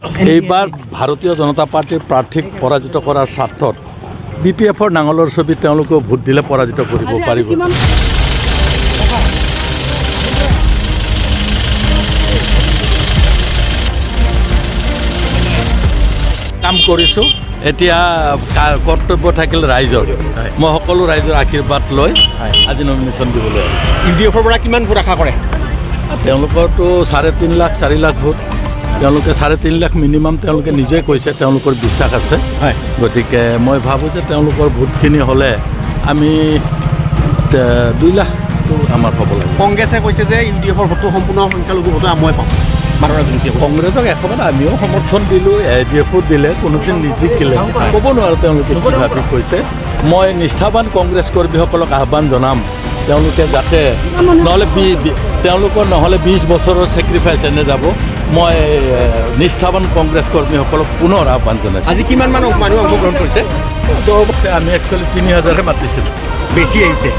এইবাৰ ভাৰতীয় জনতা পাৰ্টীৰ প্ৰাৰ্থীক পৰাজিত কৰাৰ স্বাৰ্থত BPFৰ নাঙলৰ ছবি তেওঁলোকেও ভোট দিলে পৰাজিত কৰিব পাৰিব। কাম কৰিছোঁ, এতিয়া কৰ্তব্য থাকিল ৰাইজৰ। মই সকলো ৰাইজৰ আশীৰ্বাদ লৈ আজি নমিনেশ্যন দিবলৈ UDFৰ পৰা কিমান ভোট আশা কৰে? তেওঁলোকৰতো 3.5 লাখ 4 লাখ ভোট, তেওঁলোকে 3.5 লাখ মিনিমাম তেওঁলোকে নিজে কৈছে, তেওঁলোকৰ বিশ্বাস আছে। গতিকে মই ভাবোঁ যে তেওঁলোকৰ ভোটখিনি হ'লে আমি 2 লাখটো আমাৰ হ'ব লাগে। কংগ্ৰেছে কৈছে যে UDFৰ ভোটটো সম্পূৰ্ণ সংখ্যালঘু ভোটটো মই পাম। কংগ্ৰেছক একেবাৰে আমিও সমৰ্থন দিলোঁ, ADFও দিলে, কোনোদিন নিজিকিলে ক'ব নোৱাৰোঁ তেওঁলোকে কি ভাবি কৈছে। মই নিষ্ঠাবান কংগ্ৰেছ কৰ্মীসকলক আহ্বান জনাম, তেওঁলোকে যাতে তেওঁলোকৰ নহ'লে 20 বছৰৰ ছেক্ৰিফাইচ এনে যাব। মই নিষ্ঠাবান কংগ্ৰেছ কৰ্মীসকলক পুনৰ আহ্বান জনাইছোঁ। আজি কিমান মানুহ অংশগ্ৰহণ কৰিছে? আমি একচুৱেলি 3000হে মাতিছিলোঁ, বেছি আহিছে।